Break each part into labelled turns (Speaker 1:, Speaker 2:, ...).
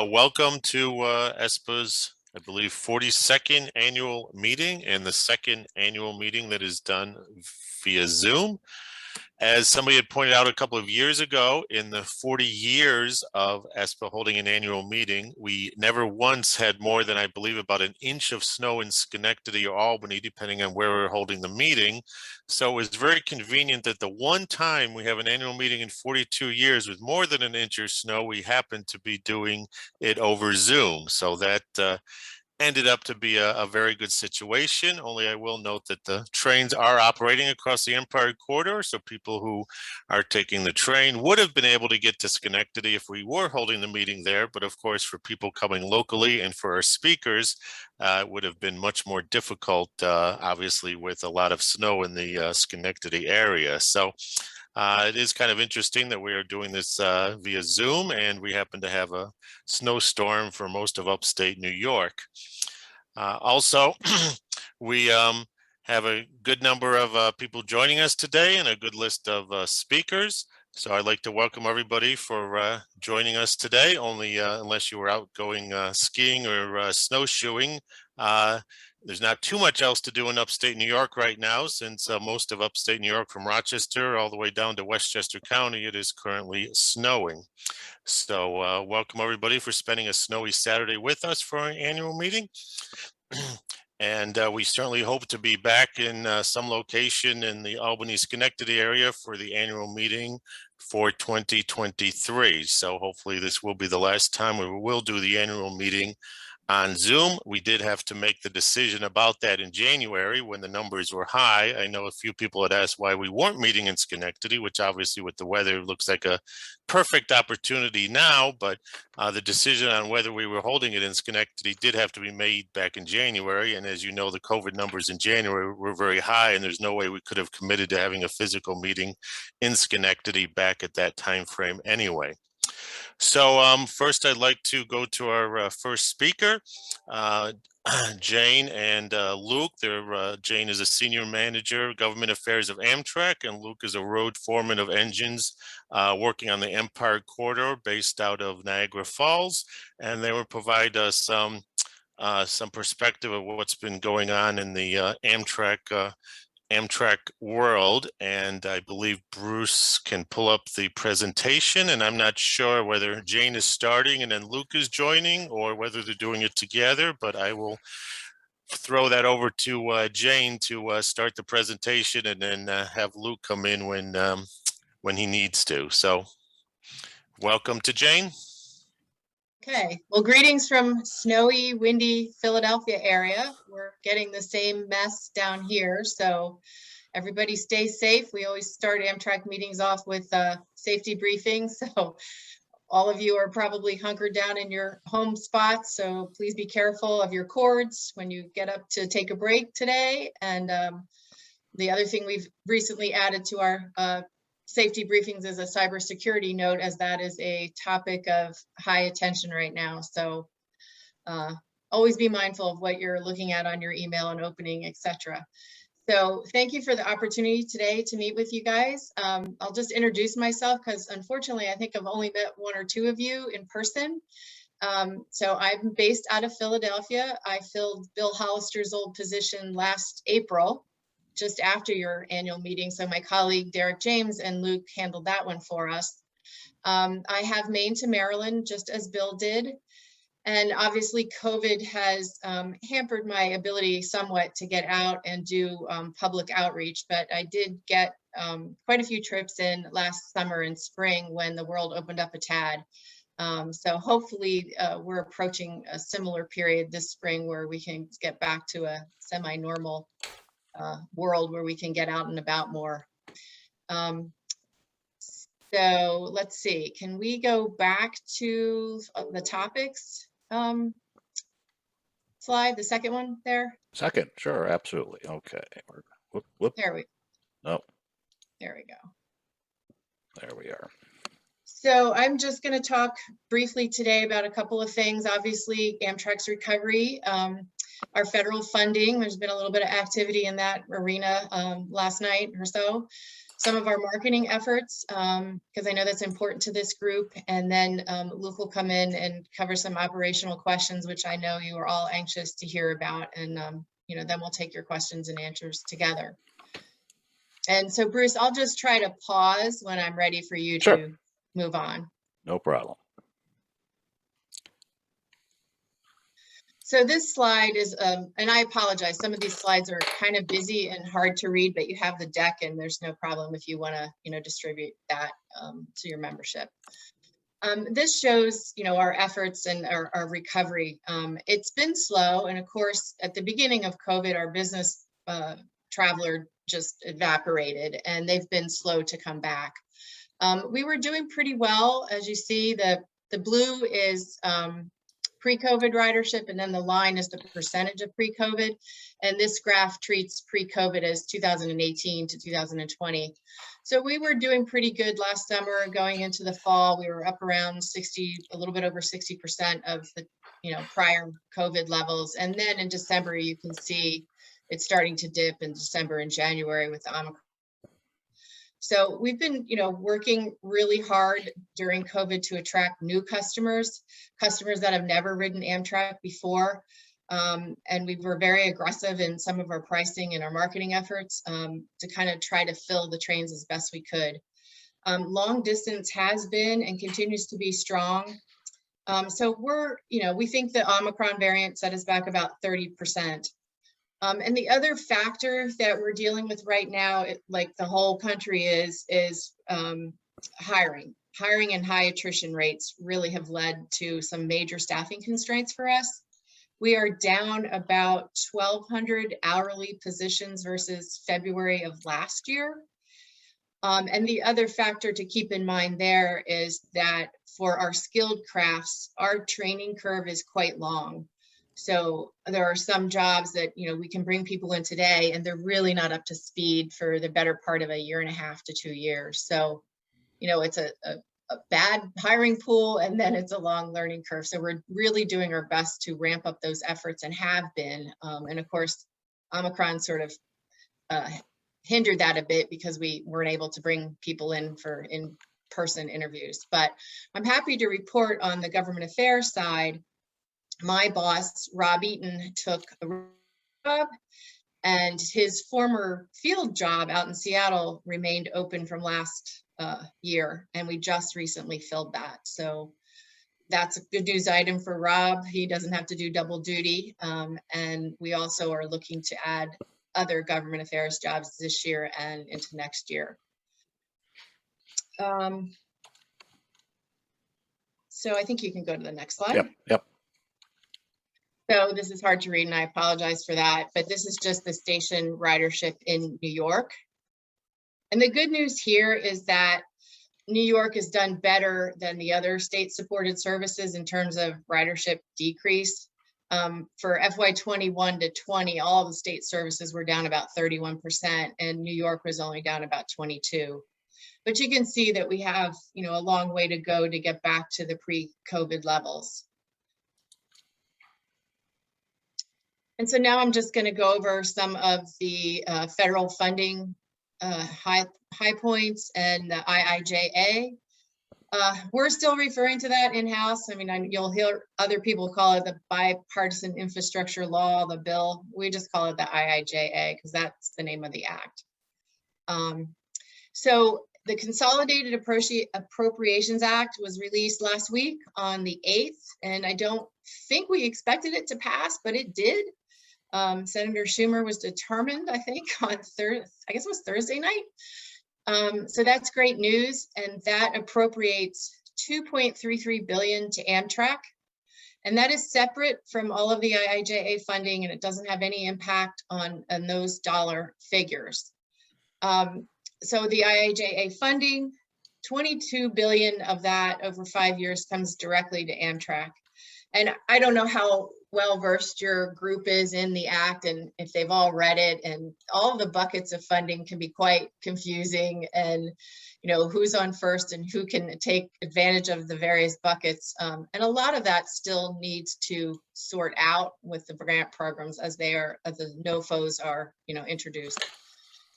Speaker 1: Welcome to ESPA's, I believe, 42nd annual meeting and the second annual meeting that is done via Zoom. As somebody had pointed out a couple of years ago, in the 40 years of ESPA holding an annual meeting, we never once had more than, I believe, about an inch of snow in Schenectady or Albany, depending on where we're holding the meeting. So it was very convenient that the one time we have an annual meeting in 42 years with more than an inch of snow, we happen to be doing it over Zoom. So that ended up to be a very good situation. Only I will note that the trains are operating across the Empire Corridor, so people who are taking the train would have been able to get to Schenectady if we were holding the meeting there. But of course, for people coming locally and for our speakers, it would have been much more difficult, obviously, with a lot of snow in the Schenectady area. So it is kind of interesting that we are doing this via Zoom, and we happen to have a snowstorm for most of upstate New York. Also, we have a good number of people joining us today and a good list of speakers. So I'd like to welcome everybody for joining us today, only unless you were out going skiing or snowshoeing. There's not too much else to do in upstate New York right now, since most of upstate New York from Rochester all the way down to Westchester County, it is currently snowing. So welcome everybody for spending a snowy Saturday with us for our annual meeting. And we certainly hope to be back in some location in the Albany Schenectady area for the annual meeting for 2023. So hopefully this will be the last time we will do the annual meeting on Zoom. We did have to make the decision about that in January when the numbers were high. I know a few people had asked why we weren't meeting in Schenectady, which obviously with the weather looks like a perfect opportunity now, but the decision on whether we were holding it in Schenectady did have to be made back in January. And as you know, the COVID numbers in January were very high, and there's no way we could have committed to having a physical meeting in Schenectady back at that time frame anyway. So first, I'd like to go to our first speaker, Jane and Luke. Jane is a senior manager, government affairs of Amtrak, and Luke is a road foreman of engines working on the Empire Corridor based out of Niagara Falls. And they will provide us some perspective of what's been going on in the Amtrak world, and I believe Bruce can pull up the presentation, and I'm not sure whether Jane is starting and then Luke is joining or whether they're doing it together, but I will throw that over to Jane to start the presentation, and then have Luke come in when he needs to. So welcome to Jane.
Speaker 2: Okay, well, greetings from snowy, windy Philadelphia area. We're getting the same mess down here, so everybody stay safe. We always start Amtrak meetings off with safety briefings, so all of you are probably hunkered down in your home spots, so please be careful of your cords when you get up to take a break today. And the other thing we've recently added to our safety briefings is a cybersecurity note, as that is a topic of high attention right now. So always be mindful of what you're looking at on your email and opening, etc. So thank you for the opportunity today to meet with you guys. I'll just introduce myself because unfortunately, I think I've only met one or two of you in person. So I'm based out of Philadelphia. I filled Bill Hollister's old position last April, just after your annual meeting. So my colleague Derek James and Luke handled that one for us. I have Maine to Maryland, just as Bill did. And obviously COVID has hampered my ability somewhat to get out and do public outreach, but I did get quite a few trips in last summer and spring when the world opened up a tad. So hopefully we're approaching a similar period this spring where we can get back to a semi-normal world where we can get out and about more. So let's see, can we go back to the topics slide, the second one there?
Speaker 3: Second, sure, absolutely. Okay. Whoop.
Speaker 2: There we
Speaker 3: go.
Speaker 2: There we go.
Speaker 3: There we are.
Speaker 2: So I'm just going to talk briefly today about a couple of things. Obviously, Amtrak's recovery, our federal funding. There's been a little bit of activity in that arena last night or so. some of our marketing efforts, because I know that's important to this group. And then Luke will come in and cover some operational questions, which I know you are all anxious to hear about. And then we'll take your questions and answers together. And so, Bruce, I'll just try to pause when I'm ready for you
Speaker 3: Sure.
Speaker 2: to move on.
Speaker 3: No problem.
Speaker 2: So this slide is, and I apologize, some of these slides are kind of busy and hard to read, but you have the deck and there's no problem if you want to, distribute that to your membership. This shows, our efforts and our recovery. It's been slow. And of course, at the beginning of COVID, our business traveler just evaporated and they've been slow to come back. We were doing pretty well. As you see, the blue is pre-COVID ridership, and then the line is the percentage of pre-COVID. And this graph treats pre-COVID as 2018 to 2020. So we were doing pretty good last summer. Going into the fall, we were up around 60, a little bit over 60% of the prior COVID levels. And then in December, you can see it's starting to dip in December and January with the Omicron. So we've been, working really hard during COVID to attract new customers that have never ridden Amtrak before. And we were very aggressive in some of our pricing and our marketing efforts to kind of try to fill the trains as best we could. Long distance has been and continues to be strong. So we think the Omicron variant set us back about 30%. And the other factor that we're dealing with right now, like the whole country is hiring. Hiring and high attrition rates really have led to some major staffing constraints for us. We are down about 1,200 hourly positions versus February of last year. And the other factor to keep in mind there is that for our skilled crafts, our training curve is quite long. So there are some jobs that, we can bring people in today and they're really not up to speed for the better part of 1.5 to 2 years. So, it's a bad hiring pool and then it's a long learning curve. So we're really doing our best to ramp up those efforts and have been. And of course, Omicron sort of hindered that a bit because we weren't able to bring people in for in-person interviews. But I'm happy to report on the government affairs side. My boss, Rob Eaton, took a job and his former field job out in Seattle remained open from last year. And we just recently filled that. So that's a good news item for Rob. He doesn't have to do double duty. And we also are looking to add other government affairs jobs this year and into next year. So I think you can go to the next slide.
Speaker 3: Yep.
Speaker 2: So this is hard to read and I apologize for that, but this is just the station ridership in New York. And the good news here is that New York has done better than the other state-supported services in terms of ridership decrease. For FY21 to 20, all the state services were down about 31% and New York was only down about 22%. But you can see that we have, a long way to go to get back to the pre-COVID levels. And so now I'm just going to go over some of the federal funding high points and the IIJA. We're still referring to that in-house. I mean, you'll hear other people call it the bipartisan infrastructure law, the bill. We just call it the IIJA because that's the name of the act. So the Consolidated Appropriations Act was released last week on the 8th, and I don't think we expected it to pass, but it did. Senator Schumer was determined, I think, on Thursday night. So that's great news, and that appropriates $2.33 billion to Amtrak, and that is separate from all of the IIJA funding, and it doesn't have any impact on those dollar figures. So the IIJA funding, $22 billion of that over 5 years comes directly to Amtrak. And I don't know how well versed your group is in the act and if they've all read it, and all the buckets of funding can be quite confusing, and who's on first and who can take advantage of the various buckets. And a lot of that still needs to sort out with the grant programs as the NOFOs are introduced.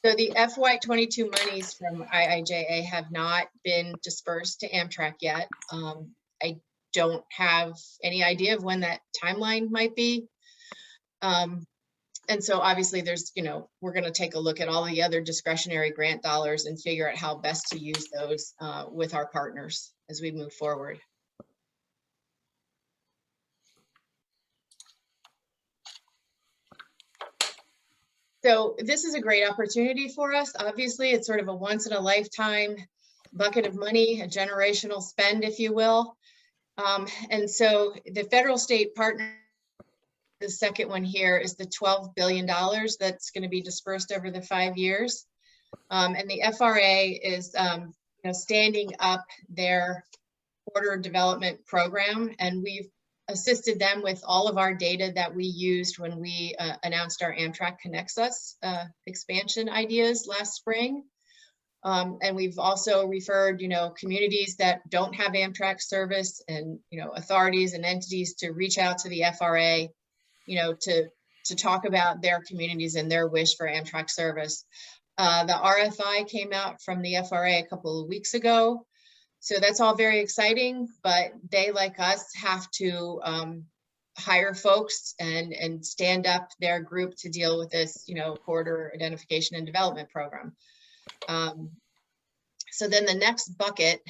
Speaker 2: So the FY22 monies from IIJA have not been dispersed to Amtrak yet. I don't have any idea of when that timeline might be. And so obviously there's, we're going to take a look at all the other discretionary grant dollars and figure out how best to use those with our partners as we move forward. So this is a great opportunity for us. Obviously, it's sort of a once in a lifetime bucket of money, a generational spend, if you will. And so the federal state partner, the second one here is the $12 billion that's going to be dispersed over the 5 years. And the FRA is standing up their corridor development program, and we've assisted them with all of our data that we used when we announced our Amtrak Connects Us expansion ideas last spring. And we've also referred, communities that don't have Amtrak service and, authorities and entities to reach out to the FRA, to talk about their communities and their wish for Amtrak service. The RFI came out from the FRA a couple of weeks ago. So that's all very exciting, but they, like us, have to hire folks and stand up their group to deal with this, corridor identification and development program. So then the next bucket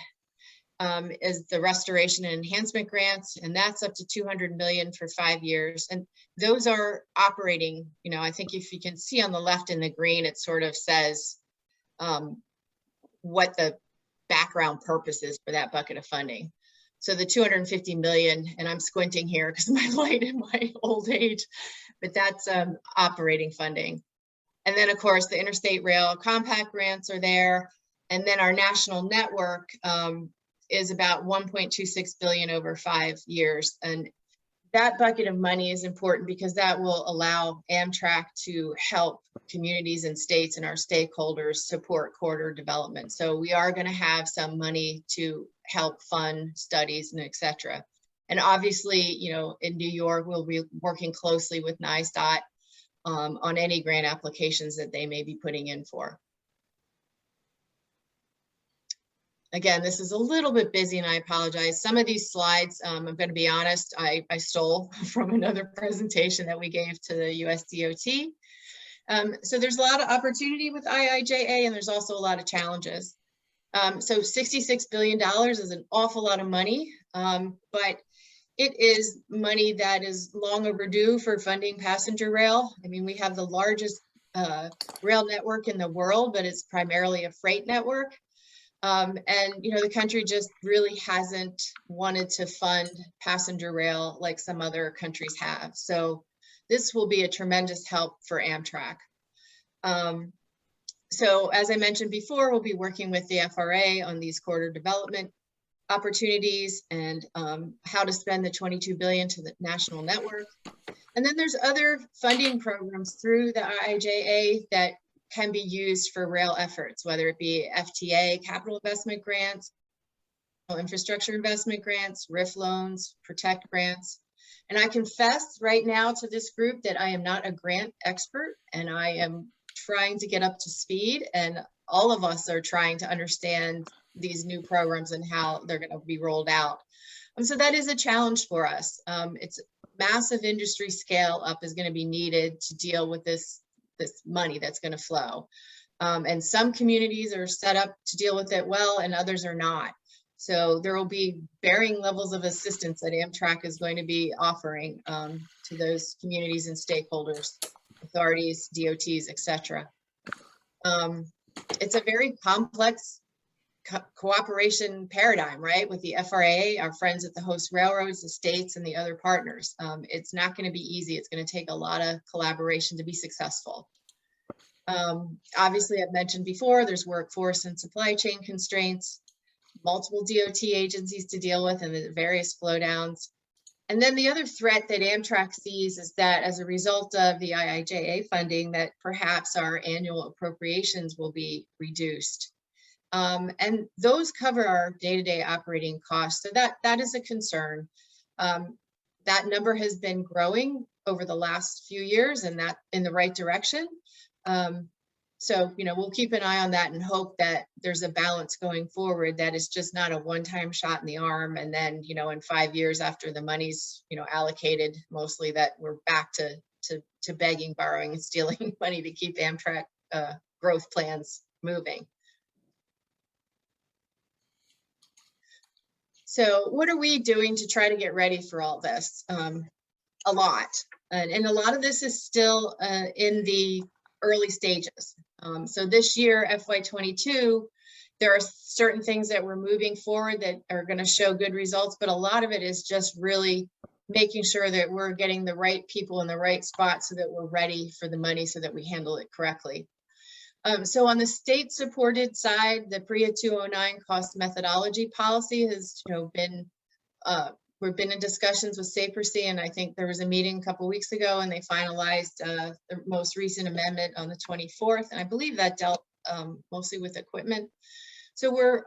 Speaker 2: is the restoration and enhancement grants, and that's up to 200 million for 5 years. And those are operating, I think if you can see on the left in the green, it sort of says what the background purposes for that bucket of funding. So the 250 million, and I'm squinting here because of my light and my old age, but that's operating funding. And then of course the Interstate Rail Compact grants are there. And then our national network is about 1.26 billion over 5 years. And that bucket of money is important because that will allow Amtrak to help communities and states and our stakeholders support corridor development. So we are going to have some money to help fund studies and et cetera. And obviously, in New York, we'll be working closely with NISDOT on any grant applications that they may be putting in for. Again, this is a little bit busy and I apologize. Some of these slides, I'm going to be honest, I stole from another presentation that we gave to the USDOT. So there's a lot of opportunity with IIJA and there's also a lot of challenges. So $66 billion is an awful lot of money, but it is money that is long overdue for funding passenger rail. I mean, we have the largest rail network in the world, but it's primarily a freight network. And, the country just really hasn't wanted to fund passenger rail like some other countries have. So this will be a tremendous help for Amtrak. So as I mentioned before, we'll be working with the FRA on these corridor development opportunities and how to spend the $22 billion to the national network. And then there's other funding programs through the IIJA that can be used for rail efforts, whether it be FTA, capital investment grants, infrastructure investment grants, RIF loans, PROTECT grants. And I confess right now to this group that I am not a grant expert and I am trying to get up to speed, and all of us are trying to understand these new programs and how they're going to be rolled out. And so that is a challenge for us. It's massive industry scale up is going to be needed to deal with this money that's going to flow. And some communities are set up to deal with it well and others are not. So there will be varying levels of assistance that Amtrak is going to be offering to those communities and stakeholders, authorities, DOTs, etc. It's a very complex cooperation paradigm, right? With the FRA, our friends at the host railroads, the states, and the other partners. It's not going to be easy. It's going to take a lot of collaboration to be successful. Obviously, I've mentioned before, there's workforce and supply chain constraints, multiple DOT agencies to deal with, and the various flowdowns. And then the other threat that Amtrak sees is that as a result of the IIJA funding, that perhaps our annual appropriations will be reduced. And those cover our day-to-day operating costs. So that is a concern. That number has been growing over the last few years and that in the right direction. So, we'll keep an eye on that and hope that there's a balance going forward, that it's just not a one-time shot in the arm. And then, in 5 years after the money's, allocated, mostly, that we're back to begging, borrowing, and stealing money to keep Amtrak growth plans moving. So what are we doing to try to get ready for all this? A lot. And a lot of this is still in the early stages. So this year, FY22, there are certain things that we're moving forward that are going to show good results, but a lot of it is just really making sure that we're getting the right people in the right spot so that we're ready for the money, so that we handle it correctly. So on the state-supported side, the PREA 209 cost methodology policy has, been, we've been in discussions with SAPRC, and I think there was a meeting a couple weeks ago, and they finalized the most recent amendment on the 24th, and I believe that dealt mostly with equipment. So we're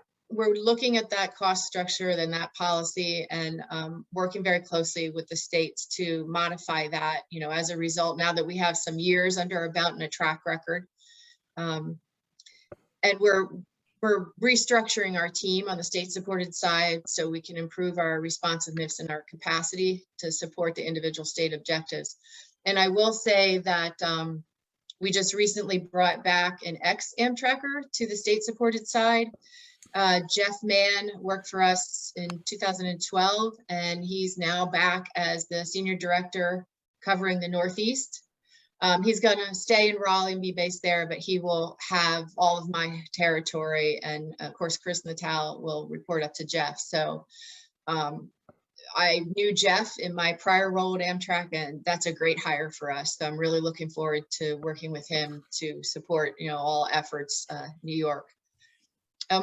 Speaker 2: looking at that cost structure and that policy, and working very closely with the states to modify that, as a result, now that we have some years under our belt and a track record. And we're restructuring our team on the state-supported side so we can improve our responsiveness and our capacity to support the individual state objectives. And I will say that we just recently brought back an ex-Amtracker to the state-supported side. Jeff Mann worked for us in 2012, and he's now back as the senior director covering the Northeast. He's going to stay in Raleigh and be based there, but he will have all of my territory. And of course, Chris Natal will report up to Jeff. So I knew Jeff in my prior role at Amtrak, and that's a great hire for us. So I'm really looking forward to working with him to support, all efforts, New York.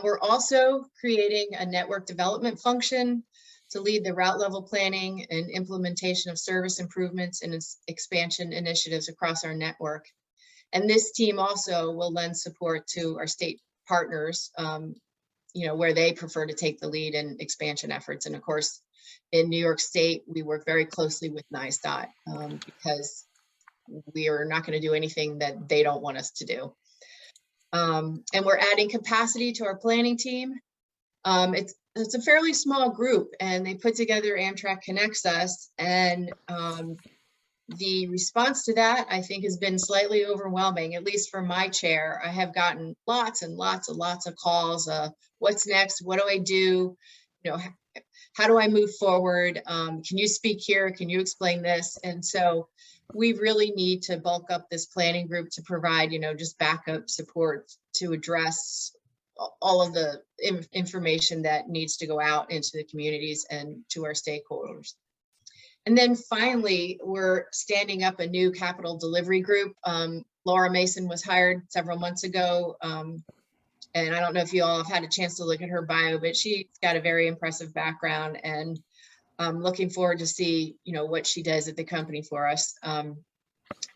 Speaker 2: We're also creating a network development function to lead the route level planning and implementation of service improvements and expansion initiatives across our network. And this team also will lend support to our state partners, where they prefer to take the lead in expansion efforts. And of course, in New York State, we work very closely with NISDOT because we are not going to do anything that they don't want us to do. And we're adding capacity to our planning team. It's a fairly small group, and they put together Amtrak Connects Us, and the response to that, I think, has been slightly overwhelming, at least for my chair. I have gotten lots and lots of calls. What's next? What do I do? How do I move forward? Can you speak here? Can you explain this? And so we really need to bulk up this planning group to provide, just backup support to address all of the information that needs to go out into the communities and to our stakeholders. And then finally, we're standing up a new capital delivery group. Laura Mason was hired several months ago. And I don't know if you all have had a chance to look at her bio, but she's got a very impressive background, and I'm looking forward to see, what she does at the company for us.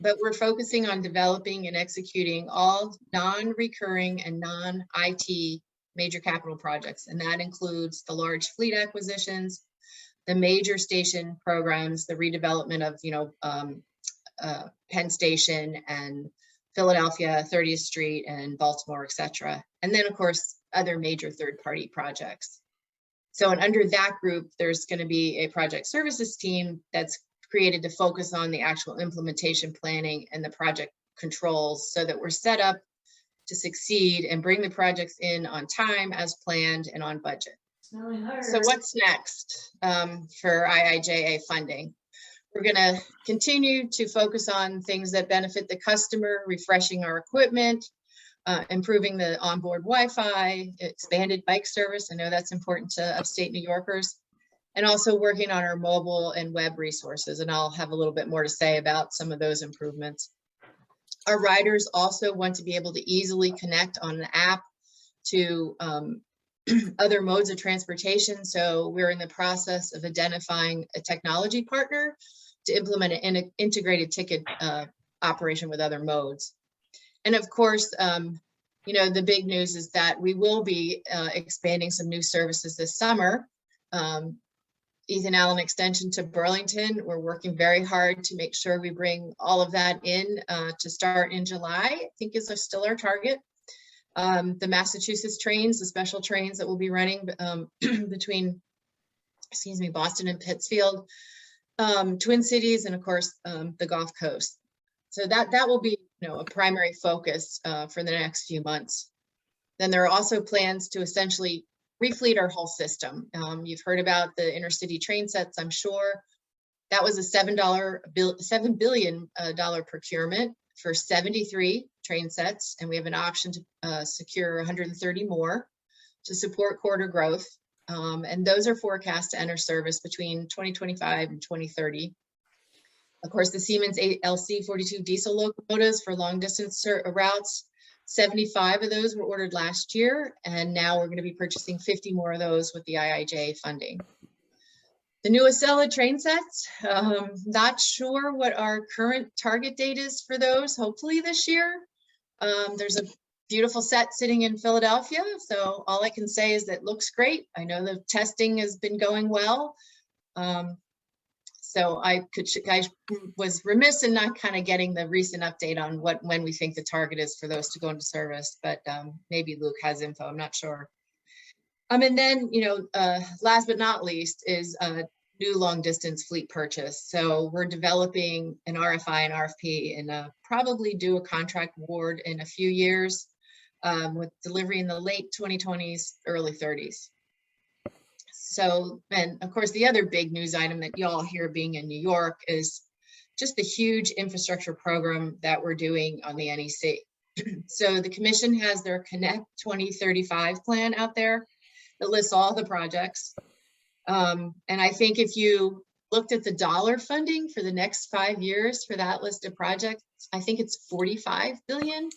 Speaker 2: But we're focusing on developing and executing all non-recurring and non-IT major capital projects. And that includes the large fleet acquisitions, the major station programs, the redevelopment of, Penn Station and Philadelphia, 30th Street and Baltimore, etc. And then of course, other major third-party projects. So, and under that group, there's going to be a project services team that's created to focus on the actual implementation planning and the project controls so that we're set up to succeed and bring the projects in on time as planned and on budget. So what's next for IIJA funding? We're going to continue to focus on things that benefit the customer, refreshing our equipment, improving the onboard Wi-Fi, expanded bike service. I know that's important to upstate New Yorkers. And also working on our mobile and web resources. And I'll have a little bit more to say about some of those improvements. Our riders also want to be able to easily connect on an app to other modes of transportation. So we're in the process of identifying a technology partner to implement an integrated ticket operation with other modes. And of course, the big news is that we will be expanding some new services this summer. Ethan Allen extension to Burlington. We're working very hard to make sure we bring all of that in to start in July, I think is still our target. The Massachusetts trains, the special trains that will be running between, excuse me, Boston and Pittsfield, Twin Cities, and of course, the Gulf Coast. So that will be, a primary focus for the next few months. Then there are also plans to essentially refleet our whole system. You've heard about the intercity train sets, I'm sure. That was a $7 billion procurement for 73 train sets, and we have an option to secure 130 more to support quarter growth. And those are forecast to enter service between 2025 and 2030. Of course, the Siemens LC42 diesel locomotives for long distance routes, 75 of those were ordered last year, and now we're going to be purchasing 50 more of those with the IIJA funding. The new Acela train sets, not sure what our current target date is for those, hopefully this year. There's a beautiful set sitting in Philadelphia, so all I can say is that it looks great. I know the testing has been going well. So I was remiss in not kind of getting the recent update on when we think the target is for those to go into service, but maybe Luke has info, I'm not sure. And then, last but not least is a new long distance fleet purchase. So we're developing an RFI and RFP and probably do a contract award in a few years with delivery in the late 2020s, early 30s. So, and of course, the other big news item that y'all hear being in New York is just the huge infrastructure program that we're doing on the NEC. So the commission has their Connect 2035 plan out there that lists all the projects. And I think if you looked at the dollar funding for the next 5 years for that list of projects, I think it's 45 billion.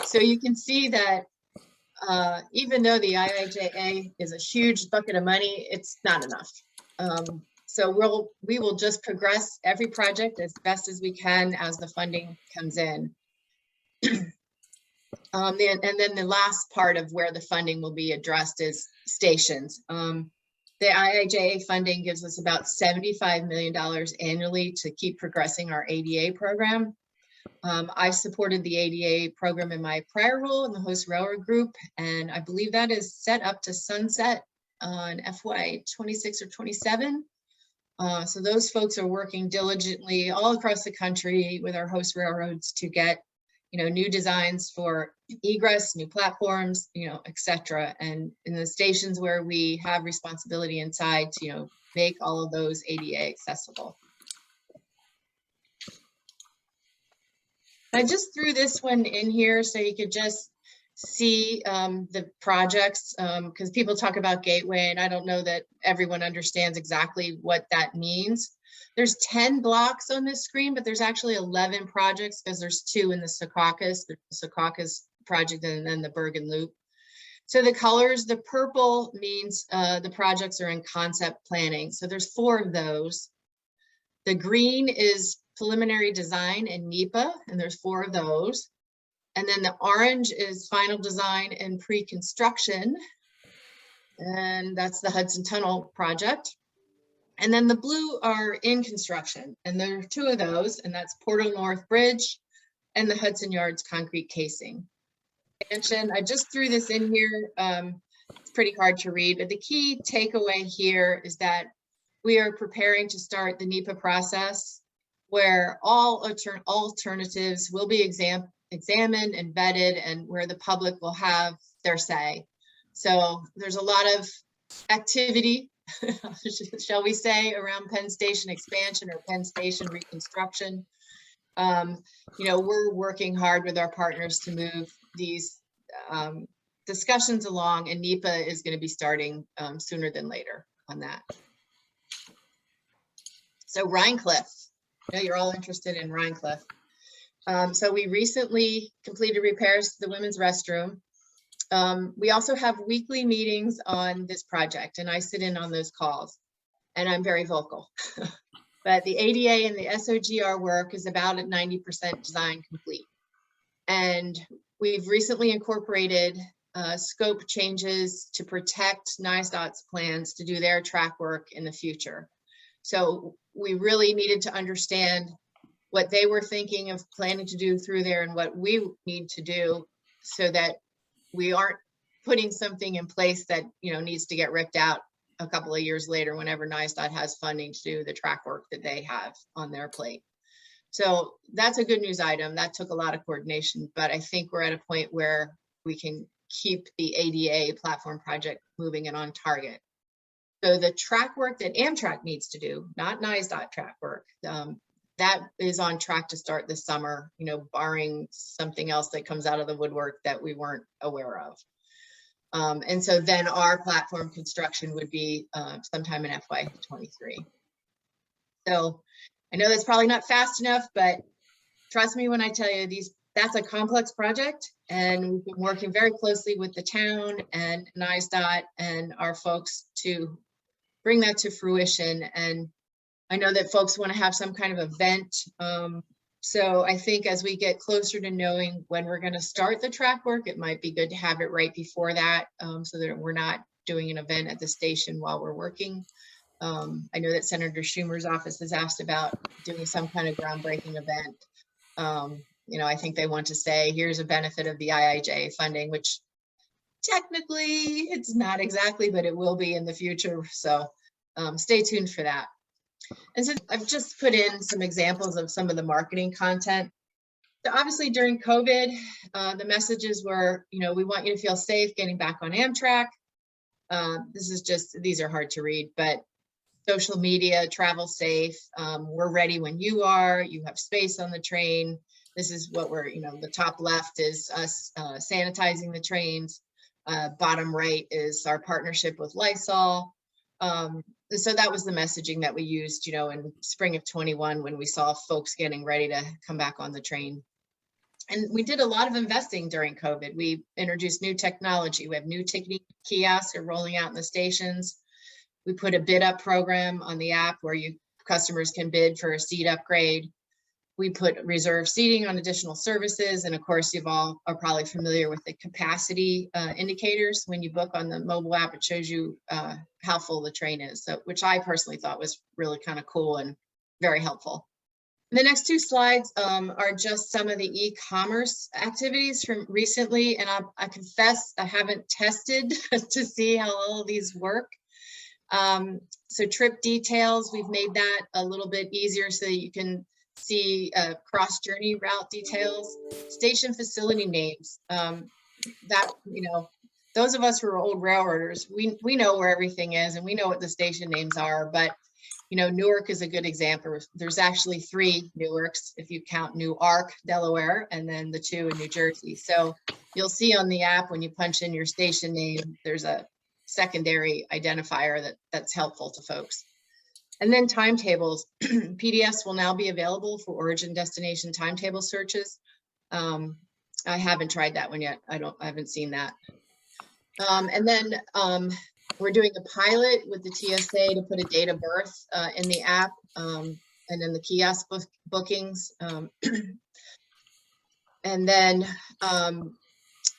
Speaker 2: So you can see that even though the IIJA is a huge bucket of money, it's not enough. So we will just progress every project as best as we can as the funding comes in. And then the last part of where the funding will be addressed is stations. The IIJA funding gives us about $75 million annually to keep progressing our ADA program. I supported the ADA program in my prior role in the host railroad group, and I believe that is set up to sunset on FY 26 or 27. So those folks are working diligently all across the country with our host railroads to get, new designs for egress, new platforms, et cetera. And in the stations where we have responsibility inside to, make all of those ADA accessible. I just threw this one in here so you could just see the projects, because people talk about Gateway, and I don't know that everyone understands exactly what that means. There's 10 blocks on this screen, but there's actually 11 projects because there's 2 in the Secaucus project and then the Bergen Loop. So the colors, the purple means the projects are in concept planning. So there's 4 of those. The green is preliminary design and NEPA, and there's 4 of those. And then the orange is final design and pre-construction, and that's the Hudson Tunnel project. And then the blue are in construction, and there are 2 of those, and that's Portal North Bridge and the Hudson Yards concrete casing. I just threw this in here. It's pretty hard to read, but the key takeaway here is that we are preparing to start the NEPA process, where all alternatives will be examined and vetted, and where the public will have their say. So there's a lot of activity, shall we say, around Penn Station expansion or Penn Station reconstruction. We're working hard with our partners to move these discussions along, and NEPA is going to be starting sooner than later on that. So Rhinecliff. I know you're all interested in Rhinecliff. So we recently completed repairs to the women's restroom. We also have weekly meetings on this project, and I sit in on those calls, and I'm very vocal. But the ADA and the SOGR work is about at 90% design complete. And we've recently incorporated scope changes to protect NISDOT's plans to do their track work in the future. So we really needed to understand what they were thinking of planning to do through there and what we need to do so that we aren't putting something in place that, you know, needs to get ripped out a couple of years later whenever NISDOT has funding to do the track work that they have on their plate. So that's a good news item. That took a lot of coordination, but I think we're at a point where we can keep the ADA platform project moving and on target. So the track work that Amtrak needs to do, not NISDOT track work, that is on track to start this summer, you know, barring something else that comes out of the woodwork that we weren't aware of. And so then our platform construction would be sometime in FY23. So I know that's probably not fast enough, but trust me when I tell you that's a complex project, and we've been working very closely with the town and NISDOT and our folks to bring that to fruition. And I know that folks want to have some kind of event. So I think as we get closer to knowing when we're going to start the track work, it might be good to have it right before that, so that we're not doing an event at the station while we're working. I know that Senator Schumer's office has asked about doing some kind of groundbreaking event. You know, I think they want to say, here's a benefit of the IIJ funding, which technically it's not exactly, but it will be in the future. So stay tuned for that. And so I've just put in some examples of some of the marketing content. So obviously during COVID, the messages were, you know, we want you to feel safe getting back on Amtrak. These are hard to read, but social media, travel safe. We're ready when you are. You have space on the train. This is what we're, you know, the top left is us sanitizing the trains. Bottom right is our partnership with Lysol. So that was the messaging that we used, you know, in spring of 21 when we saw folks getting ready to come back on the train. And we did a lot of investing during COVID. We introduced new technology. We have new kiosks are rolling out in the stations. We put a bid up program on the app where customers can bid for a seat upgrade. We put reserved seating on additional services. And of course, you all are probably familiar with the capacity indicators. When you book on the mobile app, it shows you how full the train is, so, which I personally thought was really kind of cool and very helpful. The next two slides are just some of the e-commerce activities from recently. And I confess I haven't tested to see how all of these work. So trip details, we've made that a little bit easier so that you can see cross-journey route details. Station facility names, that, you know, those of us who are old railroaders, we know where everything is and we know what the station names are, but you know, Newark is a good example. There's actually 3 Newarks if you count Newark, Delaware, and then the 2 in New Jersey. So you'll see on the app when you punch in your station name, there's a secondary identifier that's helpful to folks. And then timetables. PDFs will now be available for origin destination timetable searches. I haven't tried that one yet. I haven't seen that. And then we're doing a pilot with the TSA to put a date of birth in the app, and then the kiosk bookings. And then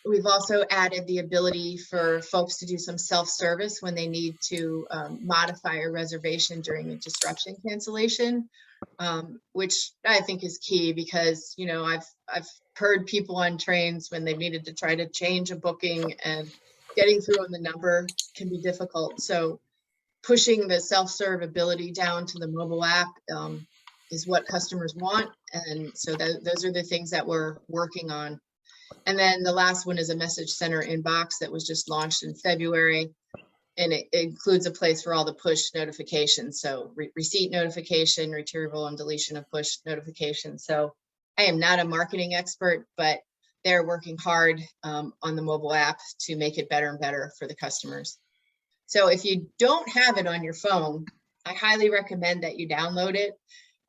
Speaker 2: we've also added the ability for folks to do some self-service when they need to modify a reservation during a disruption cancellation, which I think is key because, you know, I've heard people on trains when they needed to try to change a booking and getting through on the number can be difficult. So pushing the self-serve ability down to the mobile app is what customers want. And so those are the things that we're working on. And then the last one is a message center inbox that was just launched in February. And it includes a place for all the push notifications. So receipt notification, retrieval and deletion of push notifications. So I am not a marketing expert, but they're working hard on the mobile app to make it better and better for the customers. So if you don't have it on your phone, I highly recommend that you download it.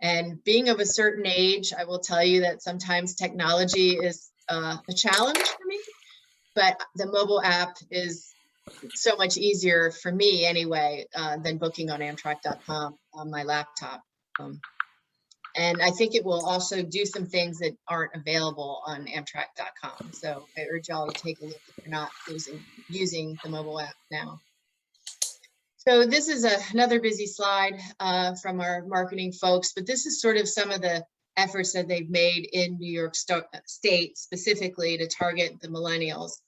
Speaker 2: And being of a certain age, I will tell you that sometimes technology is a challenge for me, but the mobile app is so much easier for me anyway than booking on Amtrak.com on my laptop. And I think it will also do some things that aren't available on Amtrak.com. So I urge y'all to take a look if you're not using the mobile app now. So this is another busy slide from our marketing folks, but this is sort of some of the efforts that they've made in New York State specifically to target the millennials.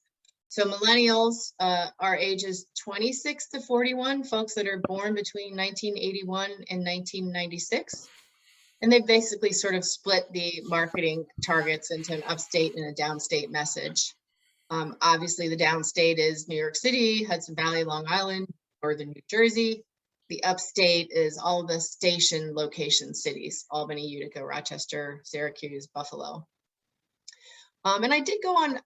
Speaker 2: So millennials are ages 26 to 41, folks that are born between 1981 and 1996. And they basically sort of split the marketing targets into an upstate and a downstate message. Obviously, the downstate is New York City, Hudson Valley, Long Island, Northern New Jersey. The upstate is all the station location cities, Albany, Utica, Rochester, Syracuse, Buffalo. And I did go on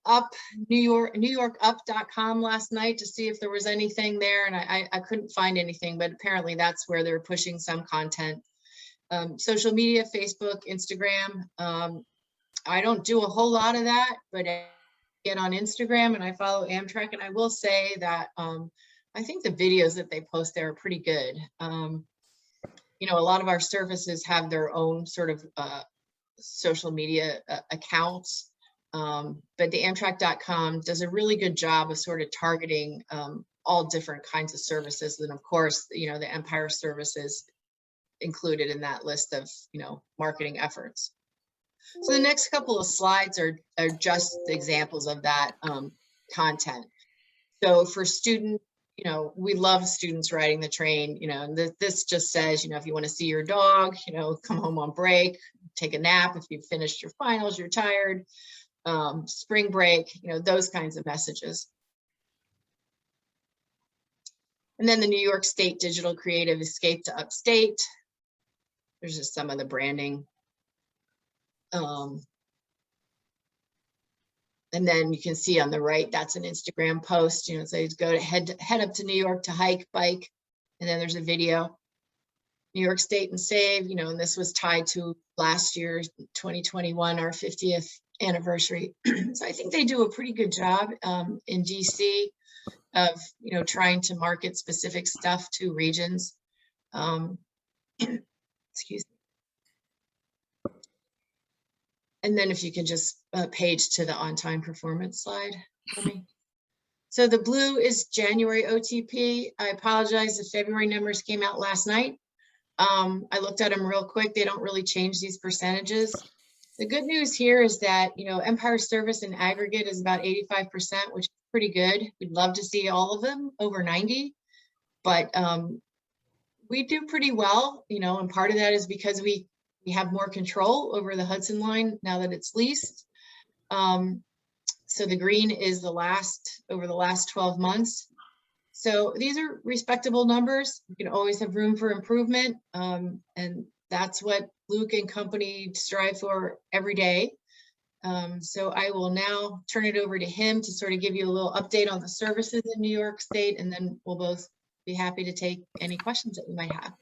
Speaker 2: NewYorkUp.com last night to see if there was anything there, and I couldn't find anything, but apparently that's where they're pushing some content. Social media, Facebook, Instagram. I don't do a whole lot of that, but I get on Instagram and I follow Amtrak, and I will say that I think the videos that they post there are pretty good. You know, a lot of our services have their own sort of social media accounts, but the Amtrak.com does a really good job of sort of targeting all different kinds of services. And of course, you know, the Empire services included in that list of, you know, marketing efforts. So the next couple of slides are just examples of that content. So for students, you know, we love students riding the train, you know, and this just says, you know, if you want to see your dog, you know, come home on break, take a nap. If you've finished your finals, you're tired, spring break, you know, those kinds of messages. And then the New York State Digital Creative Escape to Upstate. There's just some of the branding. And then you can see on the right, that's an Instagram post, you know, so go to head up to New York to hike, bike, and then there's a video. New York State and Save, you know, and this was tied to last year's 2021, our 50th anniversary. So I think they do a pretty good job in DC of, you know, trying to market specific stuff to regions. Excuse me. And then if you can just page to the on-time performance slide for me. So the blue is January OTP. I apologize, the February numbers came out last night. I looked at them real quick. They don't really change these percentages. The good news here is that, you know, Empire service in aggregate is about 85%, which is pretty good. We'd love to see all of them over 90, but we do pretty well, you know, and part of that is because we have more control over the Hudson line now that it's leased. So the green is over the last 12 months. So these are respectable numbers. You can always have room for improvement. And that's what Luke and company strive for every day. So I will now turn it over to him to sort of give you a little update on the services in New York State, and then we'll both be happy to take any questions that you might have.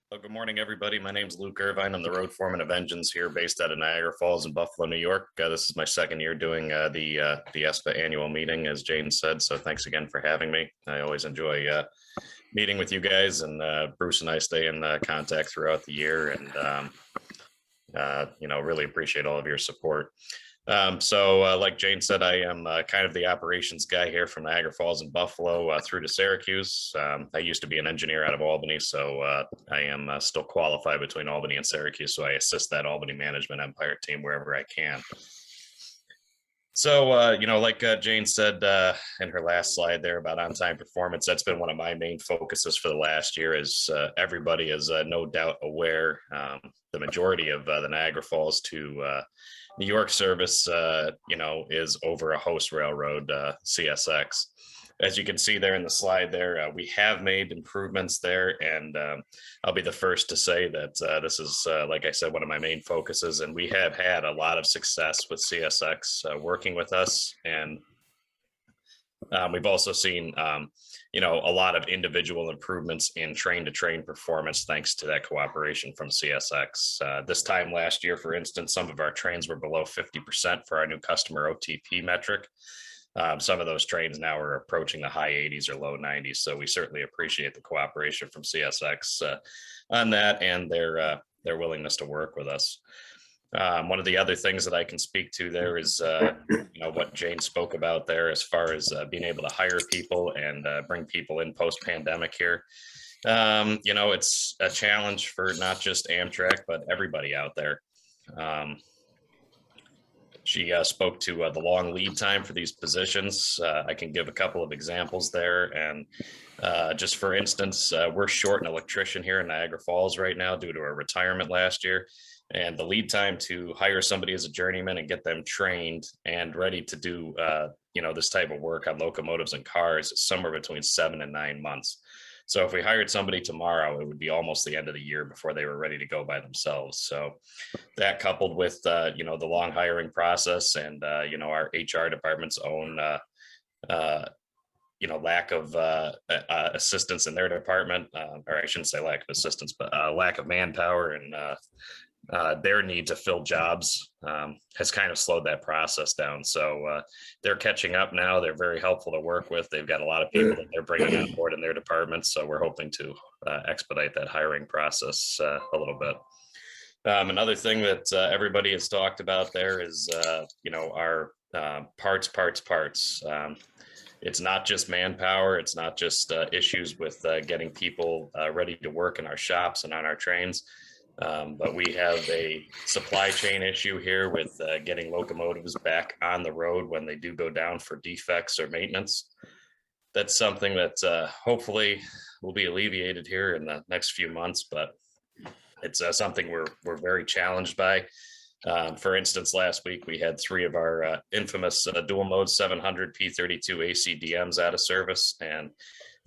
Speaker 3: Well, good morning, everybody. My name is Luke Irvine. I'm the road foreman of engines here based out of Niagara Falls in Buffalo, New York. This is my second year doing the ESPA annual meeting, as Jane said. So thanks again for having me. I always enjoy meeting with you guys, and Bruce and I stay in contact throughout the year, and you know, really appreciate all of your support. Like Jane said, I am kind of the operations guy here from Niagara Falls and Buffalo through to Syracuse. I used to be an engineer out of Albany, so I am still qualified between Albany and Syracuse. So I assist that Albany management Empire team wherever I can. So, you know, like Jane said in her last slide there about on-time performance, that's been one of my main focuses for the last year. As everybody is no doubt aware, the majority of the Niagara Falls to New York service, you know, is over a host railroad, CSX. As you can see there in the slide there, we have made improvements there, and I'll be the first to say that this is, like I said, one of my main focuses, and we have had a lot of success with CSX working with us, and we've also seen, you know, a lot of individual improvements in train-to-train performance thanks to that cooperation from CSX. This time last year, for instance, some of our trains were below 50% for our new customer OTP metric. Some of those trains now are approaching the high 80s or low 90s. So we certainly appreciate the cooperation from CSX on that, and their willingness to work with us. One of the other things that I can speak to there is, what Jane spoke about there as far as being able to hire people and bring people in post-pandemic here. It's a challenge for not just Amtrak, but everybody out there. She spoke to the long lead time for these positions. I can give a couple of examples there. And just for instance, we're short an electrician here in Niagara Falls right now due to a retirement last year. And the lead time to hire somebody as a journeyman and get them trained and ready to do, this type of work on locomotives and cars is somewhere between 7 and 9 months. So if we hired somebody tomorrow, it would be almost the end of the year before they were ready to go by themselves. So that coupled with, the long hiring process and, our HR department's own, lack of assistance in their department, or I shouldn't say lack of assistance, but lack of manpower and their need to fill jobs has kind of slowed that process down. So they're catching up now. They're very helpful to work with. They've got a lot of people that they're bringing on board in their departments. So we're hoping to expedite that hiring process a little bit. Another thing that everybody has talked about there is, our parts. It's not just manpower. It's not just issues with getting people ready to work in our shops and on our trains. But we have a supply chain issue here with getting locomotives back on the road when they do go down for defects or maintenance. That's something that hopefully will be alleviated here in the next few months, but it's something we're very challenged by. For instance, last week we had 3 of our infamous dual mode 700 P32 ACDMs out of service, and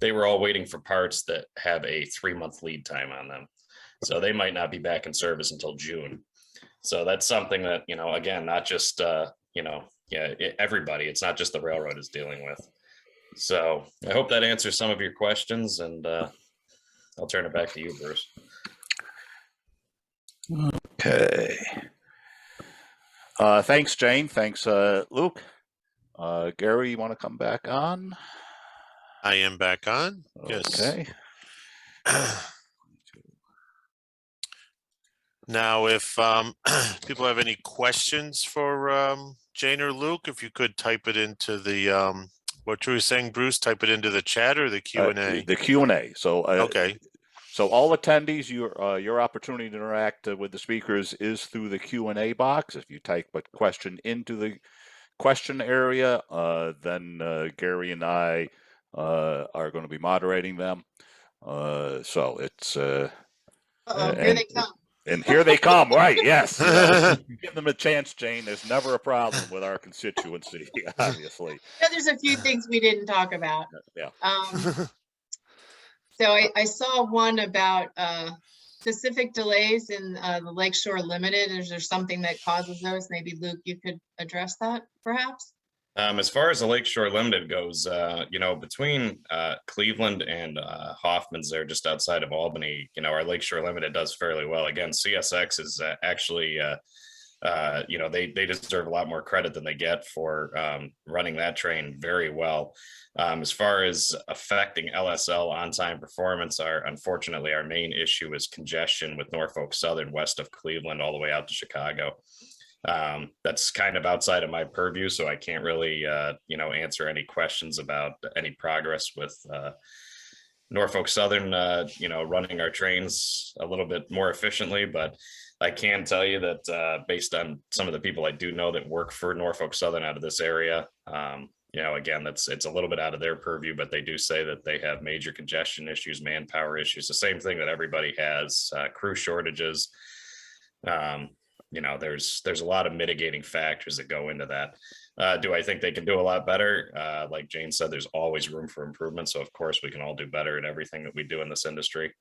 Speaker 3: they were all waiting for parts that have a 3-month lead time on them. So they might not be back in service until June. So that's something that, again, not just, everybody, it's not just the railroad is dealing with. So I hope that answers some of your questions, and I'll turn it back to you, Bruce.
Speaker 4: Okay. Thanks, Jane. Thanks, Luke. Gary, you want to come back on?
Speaker 1: I am back on. Yes.
Speaker 4: Okay.
Speaker 1: Now, if people have any questions for Jane or Luke, if you could type it into the what you were saying, Bruce, type it into the chat or the Q&A.
Speaker 4: The Q&A. So
Speaker 1: okay.
Speaker 4: So all attendees, your opportunity to interact with the speakers is through the Q&A box. If you type a question into the question area, then Gary and I are going to be moderating them. So it's
Speaker 2: here they come.
Speaker 4: And here they come, right? Yes. Give them a chance, Jane. There's never a problem with our constituency, obviously.
Speaker 2: Yeah, there's a few things we didn't talk about.
Speaker 4: Yeah.
Speaker 2: So I saw one about specific delays in the Lakeshore Limited. Is there something that causes those? Maybe Luke, you could address that, perhaps?
Speaker 3: As far as the Lakeshore Limited goes, between Cleveland and Hoffman's there just outside of Albany, our Lakeshore Limited does fairly well. Again, CSX is actually, they deserve a lot more credit than they get for running that train very well. As far as affecting LSL on-time performance, unfortunately, our main issue is congestion with Norfolk Southern west of Cleveland all the way out to Chicago. That's kind of outside of my purview, so I can't really, answer any questions about any progress with Norfolk Southern, running our trains a little bit more efficiently. But I can tell you that based on some of the people I do know that work for Norfolk Southern out of this area, again, it's a little bit out of their purview, but they do say that they have major congestion issues, manpower issues, the same thing that everybody has, crew shortages. There's a lot of mitigating factors that go into that. Do I think they can do a lot better? Like Jane said, there's always room for improvement. So of course we can all do better at everything that we do in this industry.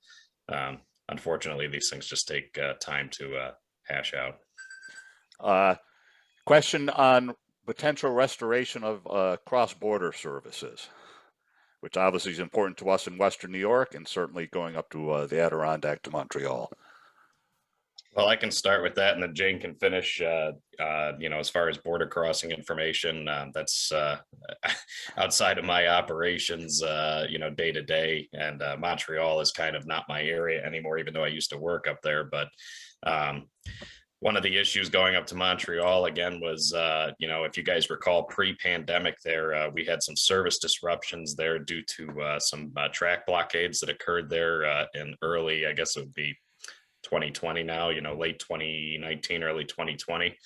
Speaker 3: Unfortunately, these things just take time to hash out.
Speaker 4: Question on potential restoration of cross-border services, which obviously is important to us in Western New York and certainly going up to the Adirondack to Montreal.
Speaker 3: Well, I can start with that, and then Jane can finish. As far as border crossing information, that's outside of my operations, day to day. And Montreal is kind of not my area anymore, even though I used to work up there. But one of the issues going up to Montreal again was, if you guys recall, pre-pandemic there, we had some service disruptions there due to some track blockades that occurred there in early, I guess it would be 2020 now, late 2019, early 2020.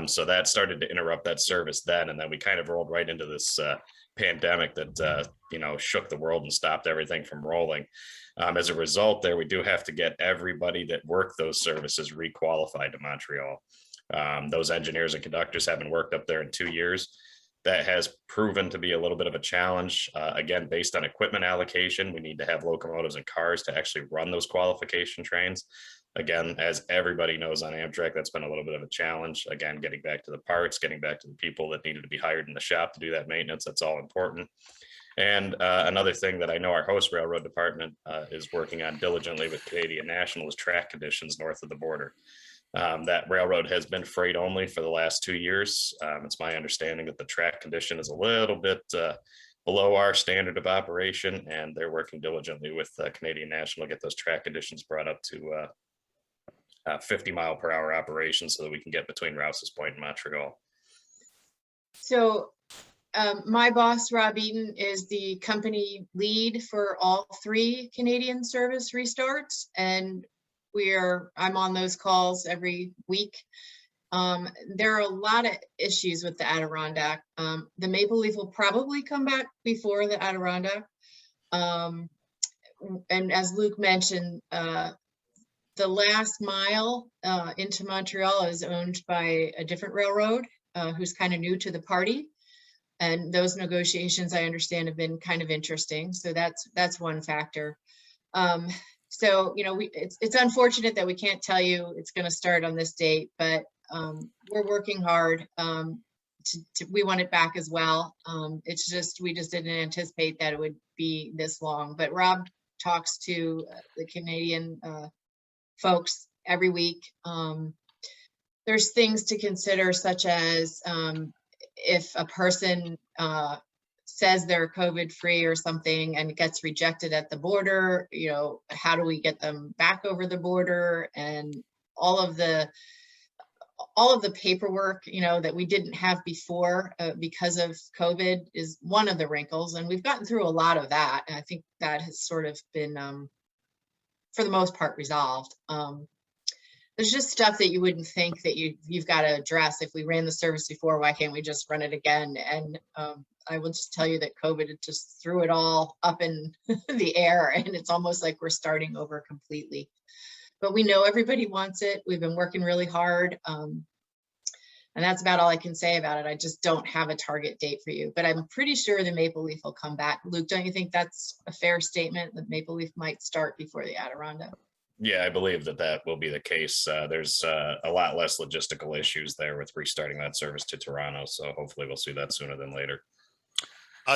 Speaker 3: So that started to interrupt that service then. And then we kind of rolled right into this pandemic that, shook the world and stopped everything from rolling. As a result there, we do have to get everybody that worked those services requalified to Montreal. Those engineers and conductors haven't worked up there in 2 years. That has proven to be a little bit of a challenge. Again, based on equipment allocation, we need to have locomotives and cars to actually run those qualification trains. Again, as everybody knows on Amtrak, that's been a little bit of a challenge. Again, getting back to the parts, getting back to the people that needed to be hired in the shop to do that maintenance, that's all important. And another thing that I know our host railroad department is working on diligently with Canadian National is track conditions north of the border. That railroad has been freight only for the last 2 years. It's my understanding that the track condition is a little bit below our standard of operation, and they're working diligently with Canadian National to get those track conditions brought up to 50-mile-per-hour operation so that we can get between Rouse's Point and Montreal.
Speaker 2: So my boss, Rob Eaton, is the company lead for all 3 Canadian service restarts, and I'm on those calls every week. There are a lot of issues with the Adirondack. The Maple Leaf will probably come back before the Adirondack. And as Luke mentioned, the last mile into Montreal is owned by a different railroad who's kind of new to the party. And those negotiations, I understand, have been kind of interesting. So that's one factor. So, it's unfortunate that we can't tell you it's going to start on this date, but we're working hard. We want it back as well. It's just, we just didn't anticipate that it would be this long. But Rob talks to the Canadian folks every week. There's things to consider, such as if a person says they're COVID free or something and gets rejected at the border, how do we get them back over the border? And all of the paperwork, that we didn't have before because of COVID is one of the wrinkles. And we've gotten through a lot of that. And I think that has sort of been, for the most part, resolved. There's just stuff that you wouldn't think that you've got to address. If we ran the service before, why can't we just run it again? And I will just tell you that COVID just threw it all up in the air, and it's almost like we're starting over completely. But we know everybody wants it. We've been working really hard. And that's about all I can say about it. I just don't have a target date for you, but I'm pretty sure the Maple Leaf will come back. Luke, don't you think that's a fair statement, that Maple Leaf might start before the Adirondack?
Speaker 3: Yeah, I believe that will be the case. There's a lot less logistical issues there with restarting that service to Toronto. So hopefully we'll see that sooner than later.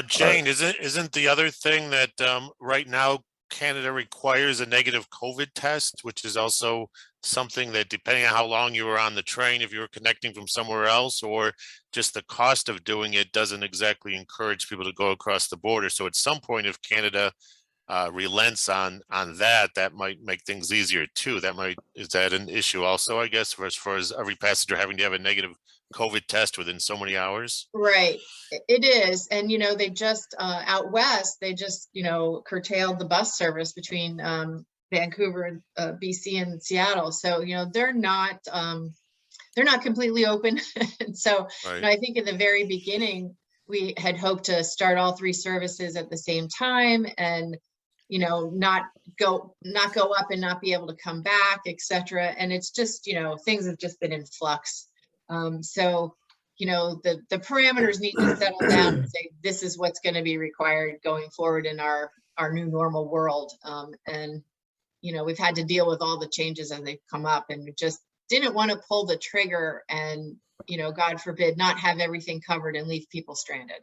Speaker 1: Jane, isn't the other thing that right now Canada requires a negative COVID test, which is also something that, depending on how long you were on the train, if you were connecting from somewhere else, or just the cost of doing it doesn't exactly encourage people to go across the border. So at some point, if Canada relents on that might make things easier too. Is that an issue also, I guess, for as far as every passenger having to have a negative COVID test within so many hours?
Speaker 2: Right, it is. And they just out west, they just curtailed the bus service between Vancouver and BC and Seattle. So they're not completely open. And so
Speaker 1: Right.
Speaker 2: I think in the very beginning we had hoped to start all 3 services at the same time, and not go up and not be able to come back, etc. And it's just, things have just been in flux. So, the parameters need to settle down and say, this is what's going to be required going forward in our new normal world. And, we've had to deal with all the changes as they've come up, and we just didn't want to pull the trigger and, God forbid, not have everything covered and leave people stranded.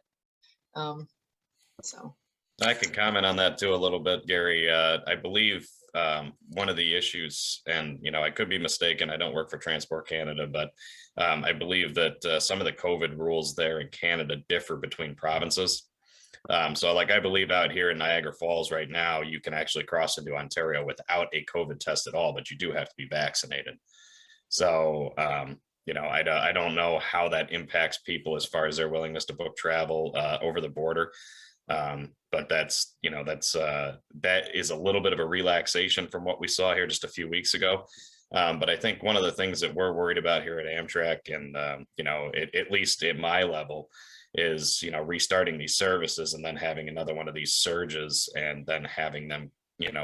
Speaker 2: So.
Speaker 3: I can comment on that too a little bit, Gary. I believe one of the issues, and I could be mistaken, I don't work for Transport Canada, but I believe that some of the COVID rules there in Canada differ between provinces. So like I believe out here in Niagara Falls right now, you can actually cross into Ontario without a COVID test at all, but you do have to be vaccinated. So I don't know how that impacts people as far as their willingness to book travel over the border. But that is a little bit of a relaxation from what we saw here just a few weeks ago. But I think one of the things that we're worried about here at Amtrak, and at least at my level, is restarting these services and then having another one of these surges and then having them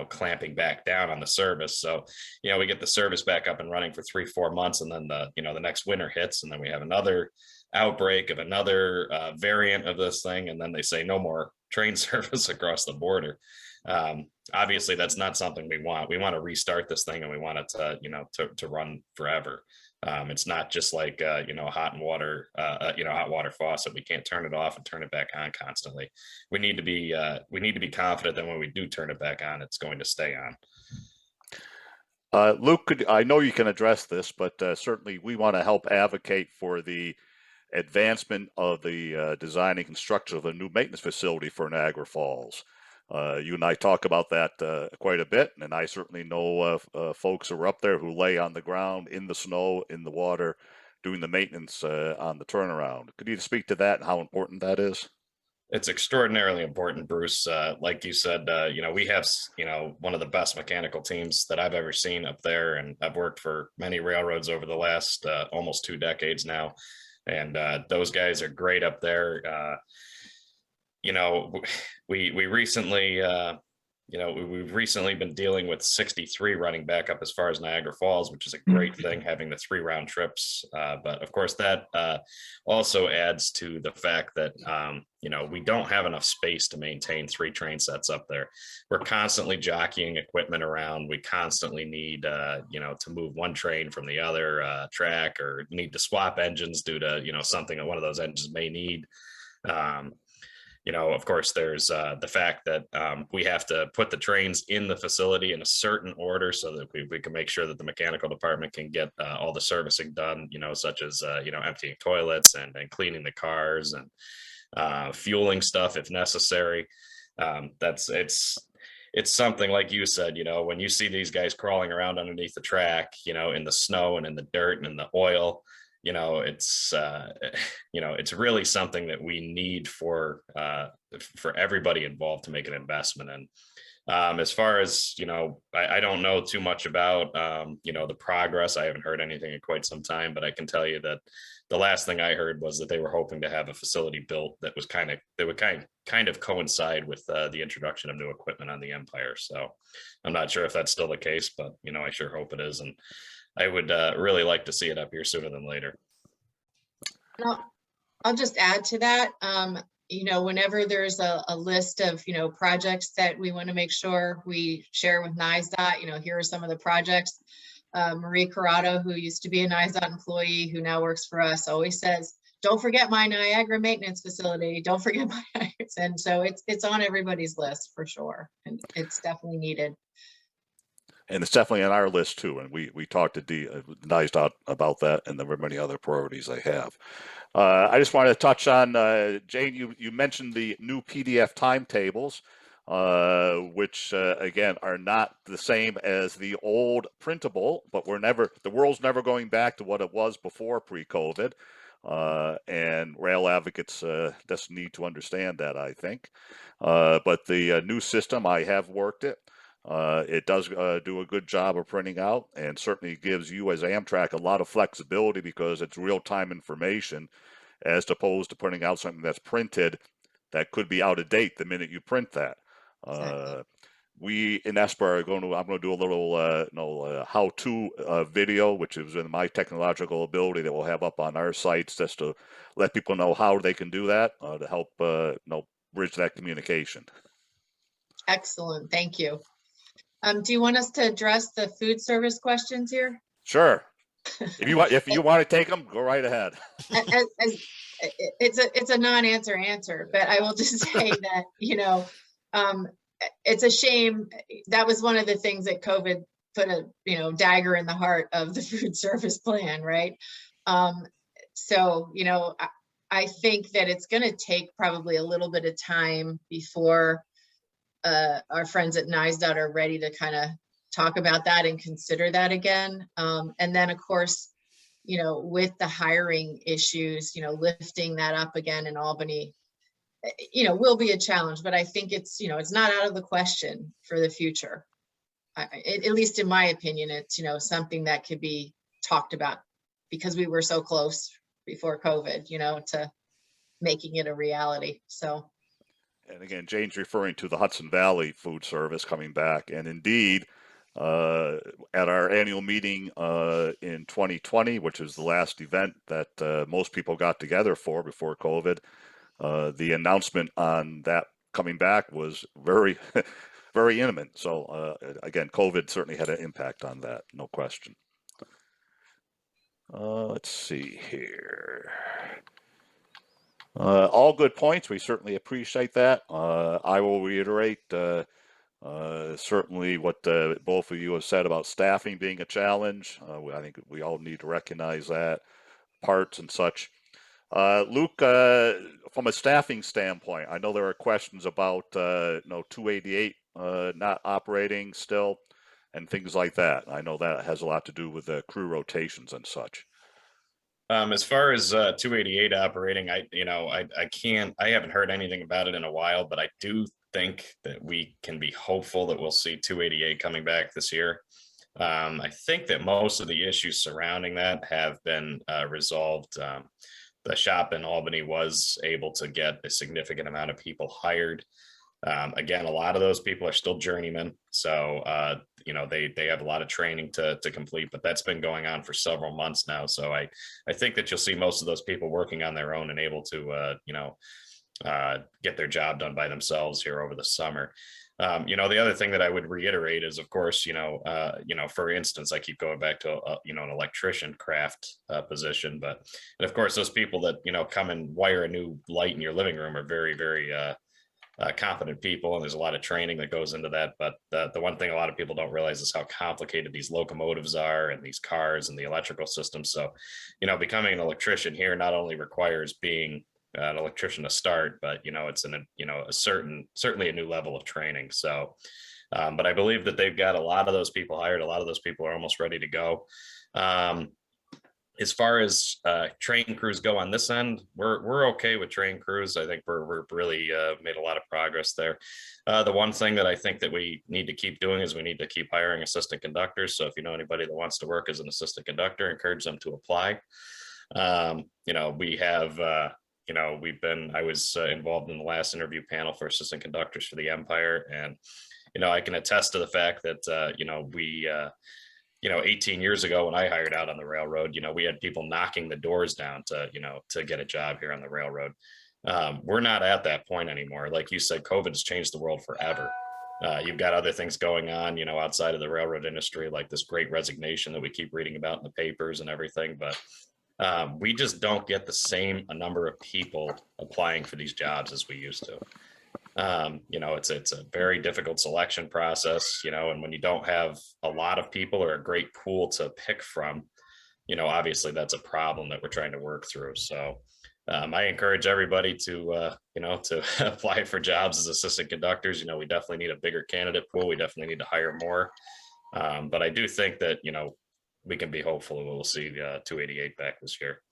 Speaker 3: clamping back down on the service. So we get the service back up and running for 3-4 months, and then the next winter hits, and then we have another outbreak of another variant of this thing, and then they say no more train service across the border. Obviously that's not something we want. We want to restart this thing, and we want it to run forever. It's not just like hot water faucet. We can't turn it off and turn it back on constantly. We need to be confident that when we do turn it back on, it's going to stay on.
Speaker 4: Luke, I know you can address this, but certainly we want to help advocate for the advancement of the design and construction of a new maintenance facility for Niagara Falls. You and I talk about that quite a bit, and I certainly know folks who are up there who lay on the ground, in the snow, in the water, doing the maintenance on the turnaround. Could you speak to that and how important that is?
Speaker 3: It's extraordinarily important, Bruce. Like you said, we have, one of the best mechanical teams that I've ever seen up there, and I've worked for many railroads over the last almost 2 decades now. And those guys are great up there. We recently, we've recently been dealing with 63 running back up as far as Niagara Falls, which is a great thing, having the 3 round trips. But of course, that also adds to the fact that, we don't have enough space to maintain 3 train sets up there. We're constantly jockeying equipment around. We constantly need, to move one train from the other track, or need to swap engines due to, something that one of those engines may need. Of course, there's the fact that we have to put the trains in the facility in a certain order so that we can make sure that the mechanical department can get all the servicing done, such as, emptying toilets and cleaning the cars and fueling stuff if necessary. It's something like you said, when you see these guys crawling around underneath the track, in the snow and in the dirt and in the oil, it's really something that we need for everybody involved to make an investment in. As far as, I don't know too much about, the progress. I haven't heard anything in quite some time, but I can tell you that the last thing I heard was that they were hoping to have a facility built that would kind of coincide with the introduction of new equipment on the Empire. So I'm not sure if that's still the case, but, I sure hope it is. And I would really like to see it up here sooner than later.
Speaker 2: I'll just add to that. Whenever there's a list of, projects that we want to make sure we share with NISDOT, here are some of the projects. Marie Corrado, who used to be a NISDOT employee, who now works for us, always says, don't forget my Niagara maintenance facility. Don't forget my, and so it's on everybody's list for sure. And it's definitely needed.
Speaker 4: And it's definitely on our list too. And we talked to NISDOT about that, and there were many other priorities they have. I just wanted to touch on, Jane, you mentioned the new PDF timetables, which again are not the same as the old printable, but the world's never going back to what it was before pre-COVID. And rail advocates just need to understand that, I think. But the new system, I have worked it. It does do a good job of printing out, and certainly gives you as Amtrak a lot of flexibility because it's real-time information, as opposed to putting out something that's printed that could be out of date the minute you print that.
Speaker 2: Exactly.
Speaker 4: We in ESPA I'm going to do a little how-to video, which is in my technological ability, that we'll have up on our sites, just to let people know how they can do that to help bridge that communication. Excellent,
Speaker 2: thank you. Do you want us to address the food service questions here?
Speaker 4: Sure. If you want to take them, go right ahead.
Speaker 2: It's a non-answer answer, but I will just say that, it's a shame. That was one of the things that COVID put a, dagger in the heart of the food service plan, right? So, I think that it's going to take probably a little bit of time before our friends at NISDOT are ready to kind of talk about that and consider that again. And then, of course, with the hiring issues, lifting that up again in Albany, will be a challenge, but I think it's, it's not out of the question for the future. At least in my opinion, it's, something that could be talked about because we were so close before COVID, to making it a reality. So.
Speaker 4: And again, Jane's referring to the Hudson Valley Food Service coming back. And indeed, at our annual meeting in 2020, which was the last event that most people got together for before COVID, the announcement on that coming back was very, very intimate. So again, COVID certainly had an impact on that, no question. Let's see here. All good points. We certainly appreciate that. I will reiterate certainly what both of you have said about staffing being a challenge. I think we all need to recognize that, parts and such. Luke, from a staffing standpoint, I know there are questions about 288 not operating still and things like that. I know that has a lot to do with the crew rotations and such.
Speaker 3: As far as 288 operating, I haven't heard anything about it in a while, but I do think that we can be hopeful that we'll see 288 coming back this year. I think that most of the issues surrounding that have been resolved. The shop in Albany was able to get a significant amount of people hired. Again, a lot of those people are still journeymen, so they have a lot of training to complete, but that's been going on for several months now. So I think that you'll see most of those people working on their own and able to get their job done by themselves here over the summer. The other thing that I would reiterate is, of course, for instance, I keep going back to an electrician craft position, and of course those people that come and wire a new light in your living room are very, very competent people, and there's a lot of training that goes into that. But the one thing a lot of people don't realize is how complicated these locomotives are and these cars and the electrical system. So, becoming an electrician here not only requires being an electrician to start, but it's certainly a new level of training. So, but I believe that they've got a lot of those people hired. A lot of those people are almost ready to go. As far as train crews go on this end, we're okay with train crews. I think we're really made a lot of progress there. The one thing that I think that we need to keep doing is we need to keep hiring assistant conductors. So if you know anybody that wants to work as an assistant conductor, encourage them to apply. We have, I was involved in the last interview panel for assistant conductors for the Empire, and I can attest to the fact that we 18 years ago when I hired out on the railroad, we had people knocking the doors down to get a job here on the railroad. We're not at that point anymore. Like you said, COVID has changed the world forever. You've got other things going on, outside of the railroad industry, like this great resignation that we keep reading about in the papers and everything. But we just don't get the same number of people applying for these jobs as we used to. It's a very difficult selection process, and when you don't have a lot of people or a great pool to pick from, obviously that's a problem that we're trying to work through. So I encourage everybody to apply for jobs as assistant conductors. We definitely need a bigger candidate pool. We definitely need to hire more. But I do think that, we can be hopeful we'll see 288 back this year.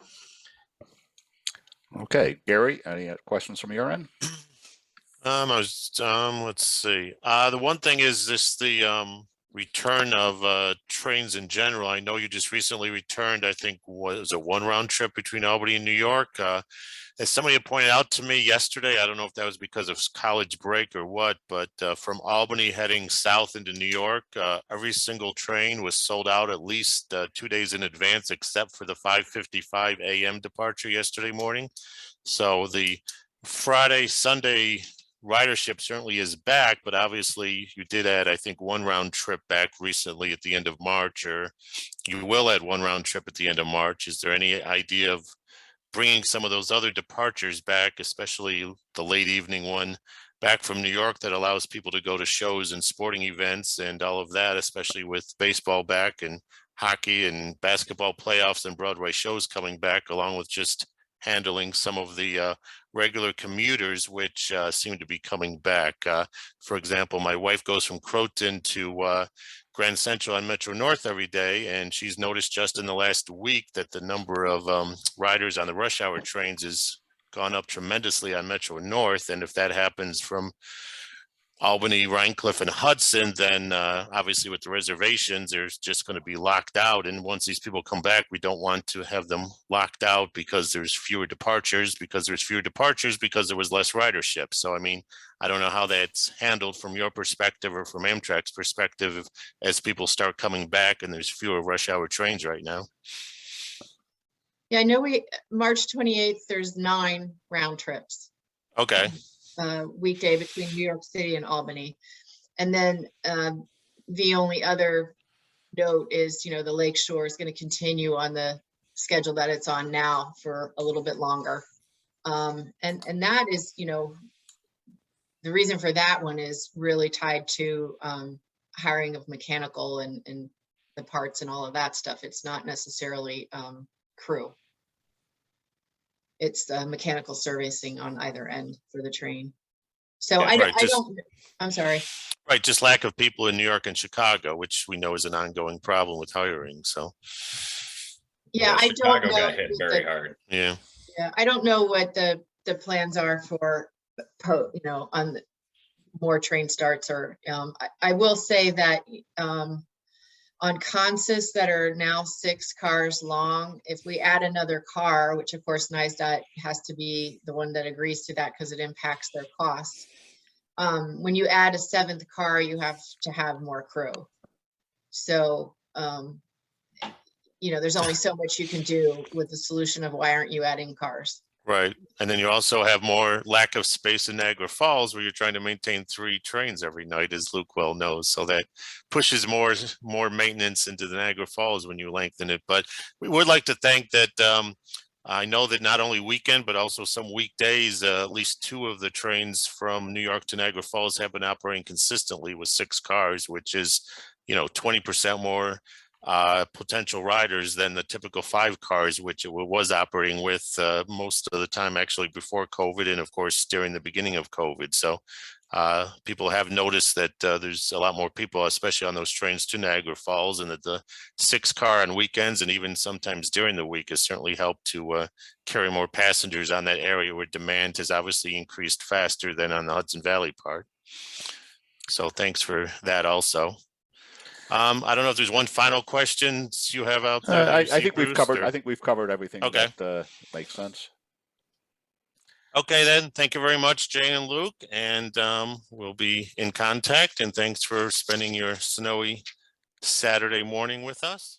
Speaker 4: Okay, Gary, any questions from your end?
Speaker 1: Let's see. The one thing is the return of trains in general. I know you just recently returned, I think, was a one round trip between Albany and New York. As somebody had pointed out to me yesterday, I don't know if that was because of college break or what, but from Albany heading south into New York, every single train was sold out at least 2 days in advance, except for the 5:55 a.m. departure yesterday morning. So the Friday, Sunday ridership certainly is back, but obviously you did add, I think, one round trip back recently at the end of March, or you will add one round trip at the end of March. Is there any idea of bringing some of those other departures back, especially the late evening one back from New York that allows people to go to shows and sporting events and all of that, especially with baseball back and hockey and basketball playoffs and Broadway shows coming back, along with just handling some of the regular commuters, which seem to be coming back. For example, my wife goes from Croton to Grand Central on Metro North every day, and she's noticed just in the last week that the number of riders on the rush hour trains has gone up tremendously on Metro North. And if that happens from Albany, Rhine Cliff, and Hudson, then obviously with the reservations, there's just going to be locked out. And once these people come back, we don't want to have them locked out because there's fewer departures, because there was less ridership. So, I mean, I don't know how that's handled from your perspective or from Amtrak's perspective as people start coming back and there's fewer rush hour trains right now.
Speaker 2: Yeah, I know March 28th, there's 9 round trips.
Speaker 1: Okay.
Speaker 2: Weekday between New York City and Albany. And then the only other note is, you know, the Lake Shore is going to continue on the schedule that it's on now for a little bit longer. And that is, you know, the reason for that one is really tied to hiring of mechanical and the parts and all of that stuff. It's not necessarily crew. It's mechanical servicing on either end for the train. So
Speaker 1: Yeah, right,
Speaker 2: I'm sorry.
Speaker 1: Right, just lack of people in New York and Chicago, which we know is an ongoing problem with hiring. So,
Speaker 2: Yeah, I don't
Speaker 3: Chicago
Speaker 2: know.
Speaker 3: got hit very hard.
Speaker 1: yeah.
Speaker 2: Yeah, I don't know what the plans are for, you know, on more train starts or I will say that on consists that are now 6 cars long, if we add another car, which of course NISDOT has to be the one that agrees to that because it impacts their costs. When you add a 7th car, you have to have more crew. So, you know, there's only so much you can do with the solution of why aren't you adding cars?
Speaker 1: Right. And then you also have more lack of space in Niagara Falls where you're trying to maintain 3 trains every night, as Luke well knows. So that pushes more maintenance into the Niagara Falls when you lengthen it. But we would like to thank that. I know that not only weekend, but also some weekdays, at least 2 of the trains from New York to Niagara Falls have been operating consistently with 6 cars, which is, you know, 20% more potential riders than the typical 5 cars, which it was operating with most of the time actually before COVID and of course during the beginning of COVID. So people have noticed that there's a lot more people, especially on those trains to Niagara Falls, and that the 6 car on weekends and even sometimes during the week has certainly helped to carry more passengers on that area where demand has obviously increased faster than on the Hudson Valley part. So thanks for that also. I don't know if there's one final question you have out there.
Speaker 4: I think we've covered. I think we've covered everything.
Speaker 1: Okay.
Speaker 4: That makes sense.
Speaker 1: Okay, then. Thank you very much, Jane and Luke, and we'll be in contact. And thanks for spending your snowy Saturday morning with us.